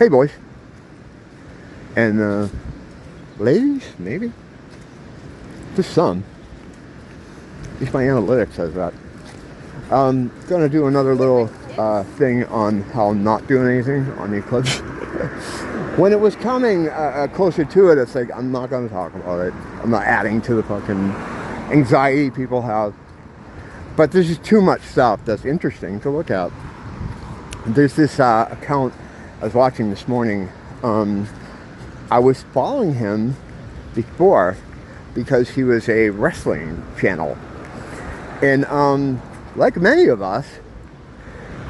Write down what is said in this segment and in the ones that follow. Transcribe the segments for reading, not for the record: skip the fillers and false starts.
Hey, boys. And, ladies, maybe? Just some. At least my analytics says that. I'm gonna do another little thing on how I'm not doing anything on the Eclipse. When it was coming closer to it, it's like, I'm not gonna talk about it. I'm not adding to the fucking anxiety people have. But there's just too much stuff that's interesting to look at. There's this account I was watching this morning. I was following him before because he was a wrestling channel. And like many of us,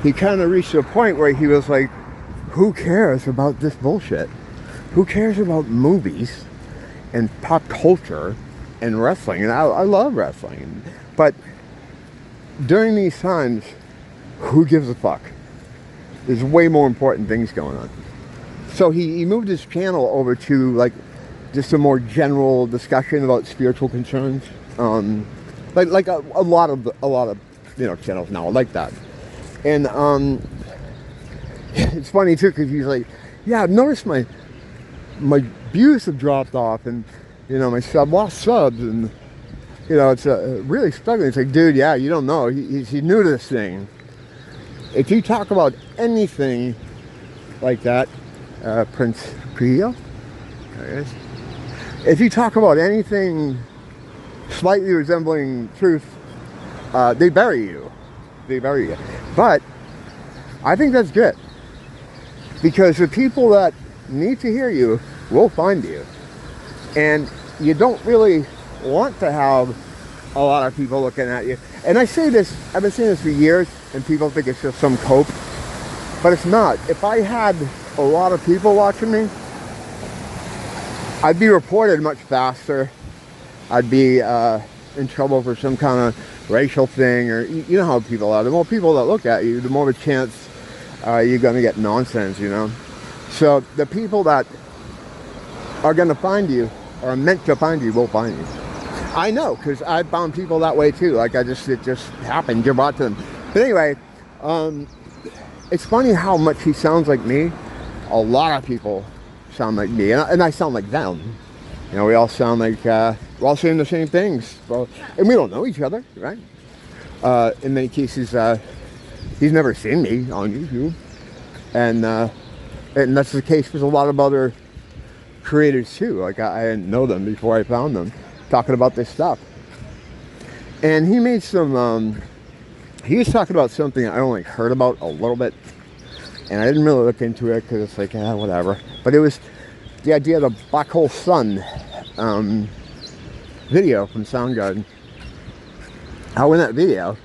he kind of reached a point where he was like, who cares about this bullshit? Who cares about movies and pop culture and wrestling? And I love wrestling. But during these times, who gives a fuck? There's way more important things going on. So he moved his channel over to like just a more general discussion about spiritual concerns. Like a lot of channels now are like that. And it's funny too, because he's like, yeah, I've noticed my views have dropped off, and my lost subs, and it's really struggling. It's like, dude, yeah, you don't know. He's new to this thing. If you talk about anything like that, Prince Priyo, there it is. If you talk about anything slightly resembling truth, they bury you. They bury you. But I think that's good, because the people that need to hear you will find you. And you don't really want to have a lot of people looking at you. And I say this, I've been saying this for years, and people think it's just some cope, but it's not. If I had a lot of people watching me, I'd be reported much faster. I'd be in trouble for some kind of racial thing, or you know how people are. The more people that look at you, the more of a chance you're going to get nonsense, So the people that are going to find you, or are meant to find you, will find you. I know, because I found people that way too. Like it just happened. You're brought to them. But anyway, it's funny how much he sounds like me. A lot of people sound like me, and I sound like them. We all sound like we're all saying the same things. Well, and we don't know each other, right? In many cases, he's never seen me on YouTube, and that's the case with a lot of other creators too. Like I didn't know them before I found them talking about this stuff. And he made some he was talking about something I only heard about a little bit, and I didn't really look into it because it's like, whatever. But it was the idea of the Black Hole Sun video from Soundgarden. How in that video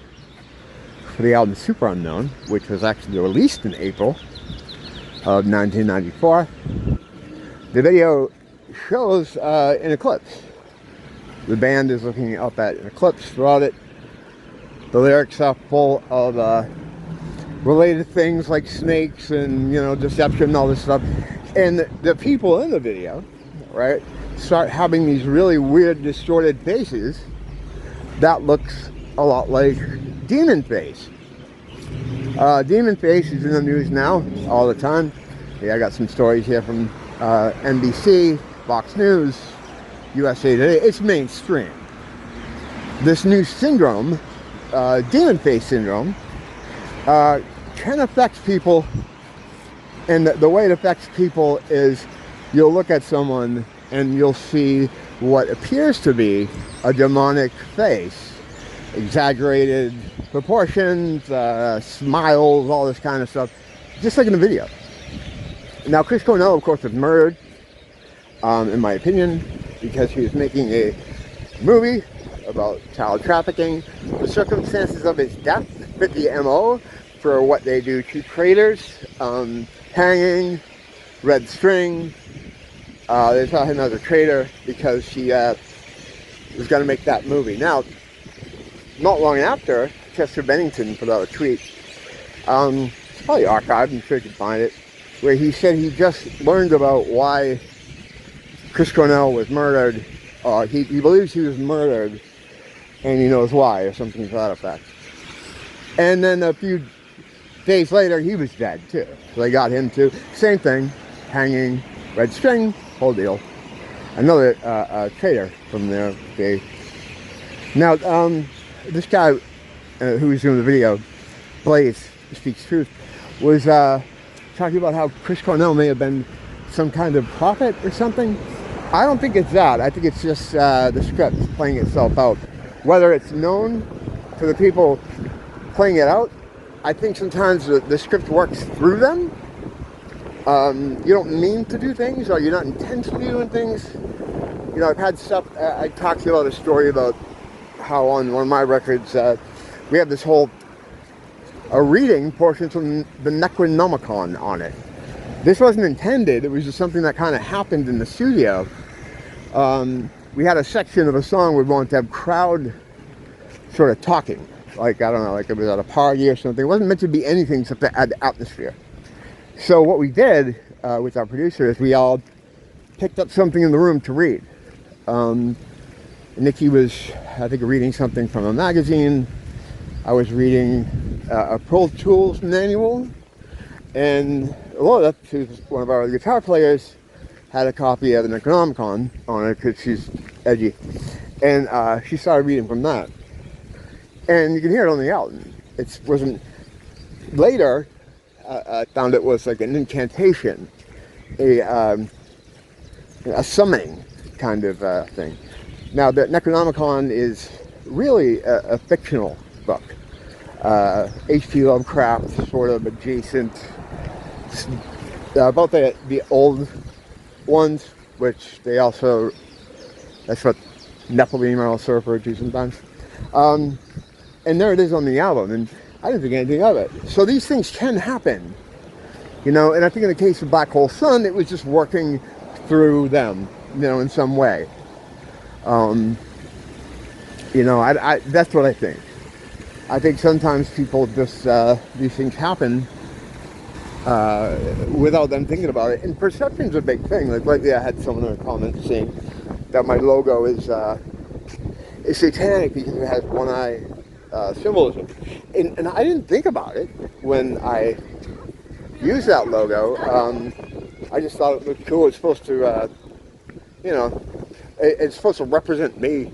for the album Super Unknown, which was actually released in April of 1994, the video shows an eclipse. The band is looking up at an eclipse throughout it. The lyrics are full of related things like snakes and, deception and all this stuff. And the people in the video, right, start having these really weird, distorted faces that looks a lot like demon face. Demon face is in the news now all the time. Yeah, I got some stories here from NBC, Fox News, USA Today. It's mainstream. This new syndrome, demon face syndrome, can affect people, and the way it affects people is you'll look at someone and you'll see what appears to be a demonic face, exaggerated proportions, smiles, all this kind of stuff, just like in the video. Now, Chris Cornell, of course, was murdered, in my opinion, because he was making a movie about child trafficking. The circumstances of his death fit the MO for what they do to creators. Hanging, red string. They saw him as a traitor because she was going to make that movie. Now, not long after, Chester Bennington put out a tweet. It's probably archived, I'm sure you can find it, where he said he just learned about why Chris Cornell was murdered. He believes he was murdered, and he knows why, or something to that effect. And then a few Days later, he was dead too. So they got him too. Same thing, hanging, red string, whole deal. Another traitor from there. Okay. Now, this guy who was doing the video, Blaze Speaks Truth, was talking about how Chris Cornell may have been some kind of prophet or something. I don't think it's that. I think it's just the script playing itself out. Whether it's known to the people playing it out, I think sometimes the script works through them. You don't mean to do things, or you're not intentionally doing things. You know, I've had stuff, I talked to you about a story about how on one of my records, we have this whole reading portion from the Necronomicon on it. This wasn't intended, it was just something that kind of happened in the studio. We had a section of a song we wanted to have crowd sort of talking. Like, I don't know, like it was at a party or something. It wasn't meant to be anything except to add the atmosphere. So what we did with our producer is we all picked up something in the room to read. Nikki was, I think, reading something from a magazine. I was reading a Pro Tools manual. And Lola, who's one of our guitar players, had a copy of the Necronomicon on it because she's edgy. And she started reading from that. And you can hear it on the album. It wasn't... Later, I found it was like an incantation, a summoning kind of thing. Now, the Necronomicon is really a fictional book. H.P. Lovecraft, sort of adjacent. Both the old ones, which they also, that's what Nephilim are also referred to sometimes. And there it is on the album, and I didn't think anything of it. So these things can happen, you know, and I think in the case of Black Hole Sun, it was just working through them, you know, in some way. You know, that's what I think. I think sometimes people just, these things happen without them thinking about it. And perception's a big thing. Like lately I had someone in a comment saying that my logo is satanic because it has one eye symbolism. And I didn't think about it when I used that logo. I just thought it looked cool. It's supposed to, you know, it's supposed to represent me.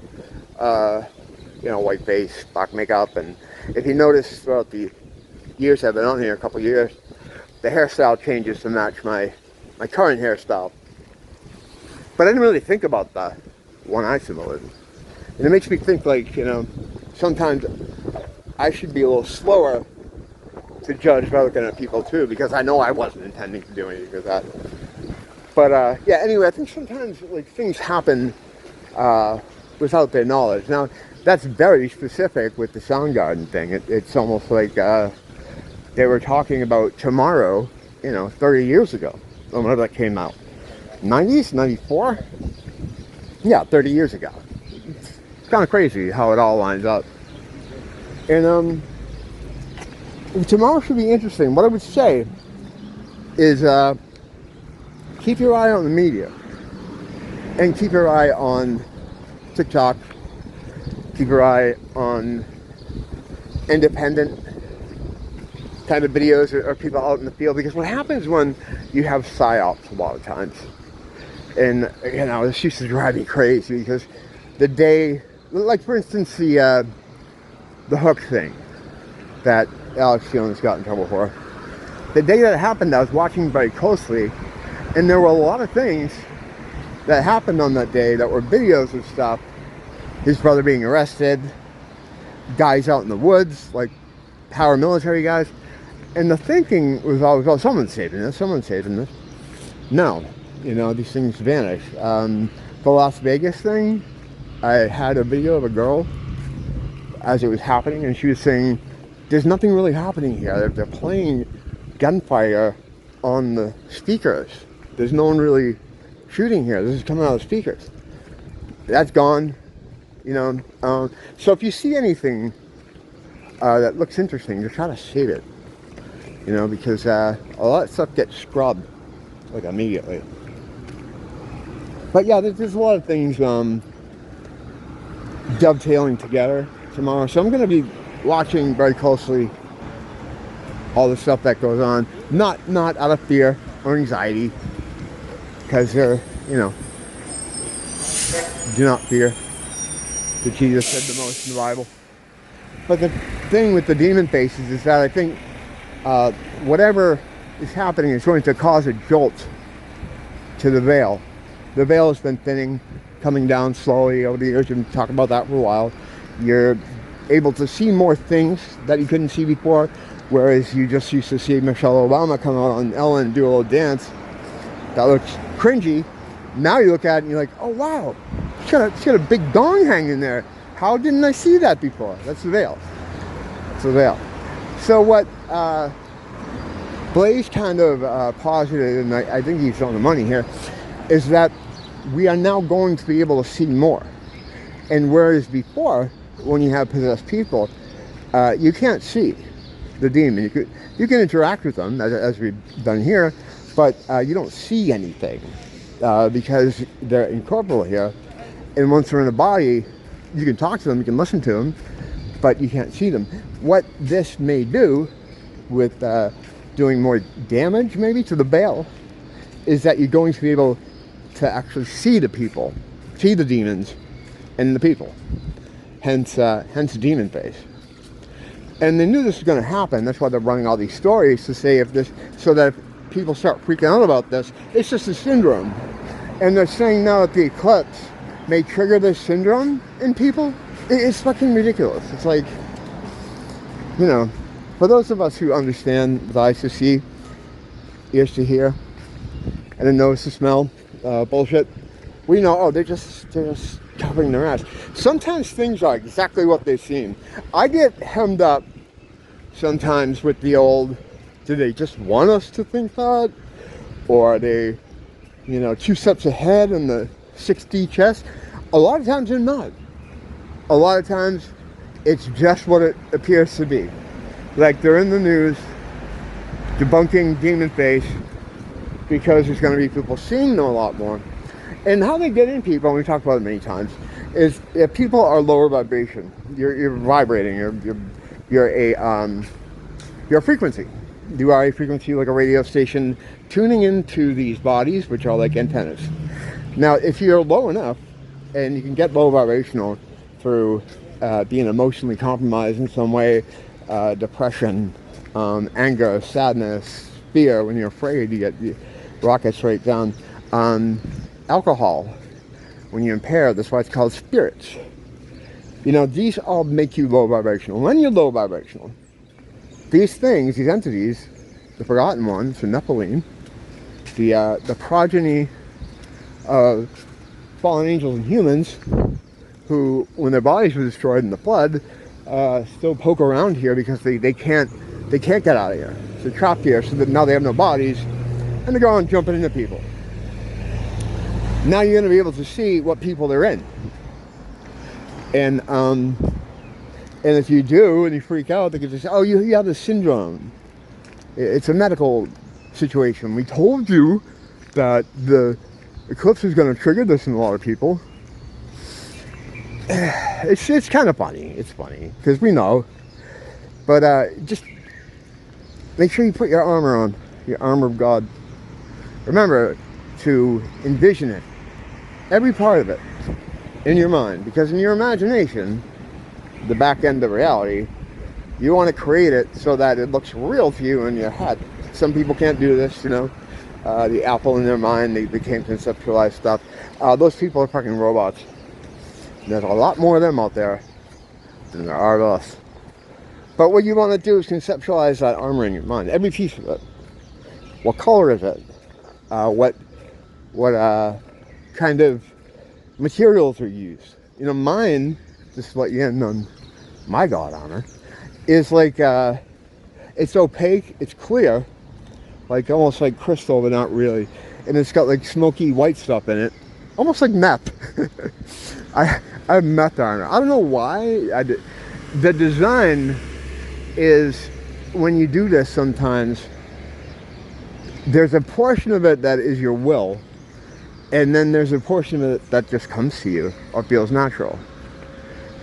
You know, white face, black makeup, and if you notice throughout the years I've been on here, a couple of years, the hairstyle changes to match my current hairstyle. But I didn't really think about the one eye symbolism. And it makes me think, like, you know, sometimes I should be a little slower to judge by looking at people too, because I know I wasn't intending to do anything with that. But yeah, anyway, I think sometimes like things happen without their knowledge. Now, that's very specific with the Soundgarden thing. It's almost like they were talking about Tomorrow, you know, 30 years ago, whenever that came out. 90s, 94? Yeah, 30 years ago. It's kind of crazy how it all lines up. And Tomorrow should be interesting. What I would say is keep your eye on the media. And keep your eye on TikTok. Keep your eye on independent kind of videos or people out in the field, because what happens when you have psyops a lot of times, and you know, this used to drive me crazy, because the day, like for instance the Hook thing that Alex Jones got in trouble for, the day that it happened I was watching very closely, and there were a lot of things that happened on that day that were videos of stuff. His brother being arrested, guys out in the woods, like paramilitary guys. And the thinking was always, oh, someone's saving this, someone's saving this. No, you know, these things vanish. The Las Vegas thing, I had a video of a girl as it was happening, and she was saying, there's nothing really happening here. They're playing gunfire on the speakers. There's no one really shooting here. This is coming out of the speakers. That's gone. You know, so if you see anything that looks interesting, just try to save it. You know, because a lot of stuff gets scrubbed like immediately. But yeah, there's a lot of things dovetailing together tomorrow. So I'm going to be watching very closely all the stuff that goes on, not out of fear or anxiety, because they're, you know, do not fear, that Jesus said the most in the Bible. But the thing with the demon faces is that I think whatever is happening is going to cause a jolt to the veil. The veil has been thinning, coming down slowly over the years. You've been talking about that for a while. You're able to see more things that you couldn't see before, whereas you just used to see Michelle Obama come out on Ellen and do a little dance that looks cringy. Now you look at it and you're like, oh wow, she's got a big dong hanging there. How didn't I see that before? That's the veil. That's the veil. So what Blaze kind of posited, and I think he's on the money here, is that we are now going to be able to see more. And whereas before, when you have possessed people, you can't see the demon. You can interact with them, as we've done here, but you don't see anything because they're incorporeal here. And once they're in the body, you can talk to them, you can listen to them, but you can't see them. What this may do with doing more damage maybe to the veil is that you're going to be able to actually see the people, see the demons and the people, hence demon face. And they knew this was going to happen. That's why they're running all these stories to say if this, so that if people start freaking out about this, it's just a syndrome. And they're saying now that the eclipse may trigger this syndrome in people. It's fucking ridiculous. It's like, you know, for those of us who understand with eyes to see, ears to hear, and a nose to smell bullshit, we know, oh, they're just covering their ass. Sometimes things are exactly what they seem. I get hemmed up sometimes with the old, do they just want us to think that? Or are they, you know, 2 steps ahead in the 6D chess? A lot of times they're not. A lot of times it's just what it appears to be. Like they're in the news debunking demon face because there's going to be people seeing them a lot more. And how they get in people, and we talked about it many times, is if people are lower vibration, you're vibrating, you're a frequency. You are a frequency like a radio station tuning into these bodies, which are like antennas. Now, if you're low enough, and you can get low vibrational through being emotionally compromised in some way, depression, anger, sadness, fear. When you're afraid, you get rockets right down. Alcohol, when you're impaired, that's why it's called spirits. You know, these all make you low vibrational. When you're low vibrational, these things, these entities, the forgotten ones, the Nephilim, the progeny of fallen angels and humans, who, when their bodies were destroyed in the flood, still poke around here because they can't get out of here. So they're trapped here, so that now they have no bodies, and they're going jumping into people. Now you're going to be able to see what people they're in. And if you do, and you freak out, they can just say, oh, you have this syndrome. It's a medical situation. We told you that the eclipse is going to trigger this in a lot of people. It's kind of funny. It's funny, because we know. But just make sure you put your armor on, your armor of God. Remember to envision it, every part of it, in your mind. Because in your imagination, the back end of reality, you want to create it so that it looks real to you in your head. Some people can't do this, you know. The apple in their mind, they can't conceptualize stuff. Those people are fucking robots. There's a lot more of them out there than there are of us. But what you want to do is conceptualize that armor in your mind, every piece of it. What color is it? What kind of materials are used? You know, mine, just to let you in on my God armor, is like, it's opaque, it's clear, like almost like crystal, but not really. And it's got like smoky white stuff in it, almost like meth. I have meth armor. I don't know why. The design is, when you do this sometimes, there's a portion of it that is your will, and then there's a portion of it that just comes to you or feels natural.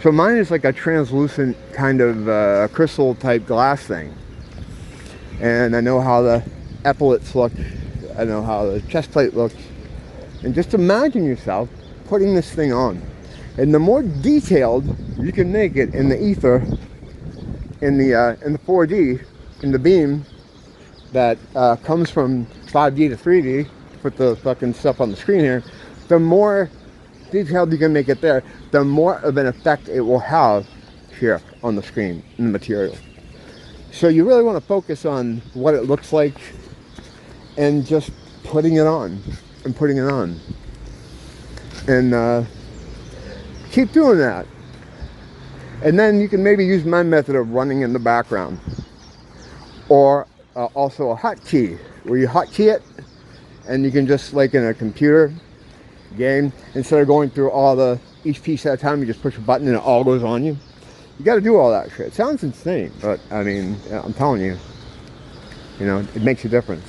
So mine is like a translucent kind of crystal type glass thing. and I know how the epaulets look, I know how the chest plate looks, and just imagine yourself putting this thing on. And the more detailed you can make it in the ether, in the 4D, in the beam that comes from 5D to 3D, to put the fucking stuff on the screen here, the more detailed you can make it there, the more of an effect it will have here on the screen in the material. So you really want to focus on what it looks like and just putting it on and putting it on. And keep doing that. And then you can maybe use my method of running in the background. Or also a hotkey, where you hotkey it, and you can just, like in a computer game, instead of going through each piece at a time, you just push a button and it all goes on you. You got to do all that shit. It sounds insane, but I mean, I'm telling you, it makes a difference.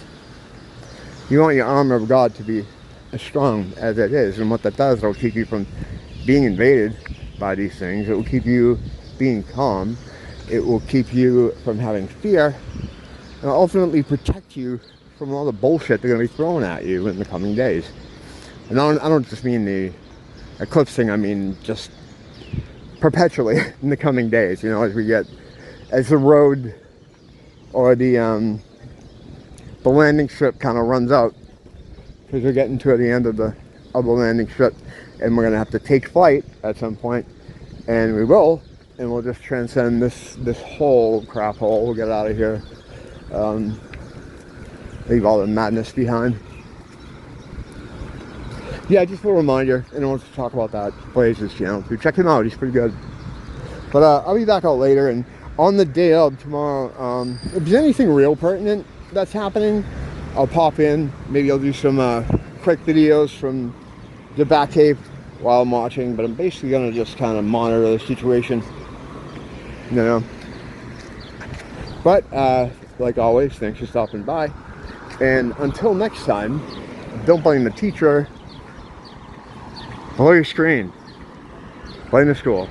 You want your armor of God to be as strong as it is, and what that does, it'll keep you from being invaded by these things. It will keep you being calm. It will keep you from having fear, and ultimately protect you from all the bullshit they're going to be throwing at you in the coming days. And I don't just mean the eclipse thing, I mean just perpetually in the coming days, as the road or the landing strip kind of runs out, because we're getting to the end of the landing strip, and we're going to have to take flight at some point, and we will, and we'll just transcend this whole crap hole. We'll get out of here, leave all the madness behind. Yeah, just a reminder, and I want to talk about that Blaze's channel too. Check him out, he's pretty good. But I'll be back out later, and on the day of tomorrow, if there's anything real pertinent that's happening, I'll pop in. Maybe I'll do some quick videos from the Batcave while I'm watching, but I'm basically going to just kind of monitor the situation, But, like always, thanks for stopping by. And until next time, don't blame the teacher. Below your screen. Blame the school.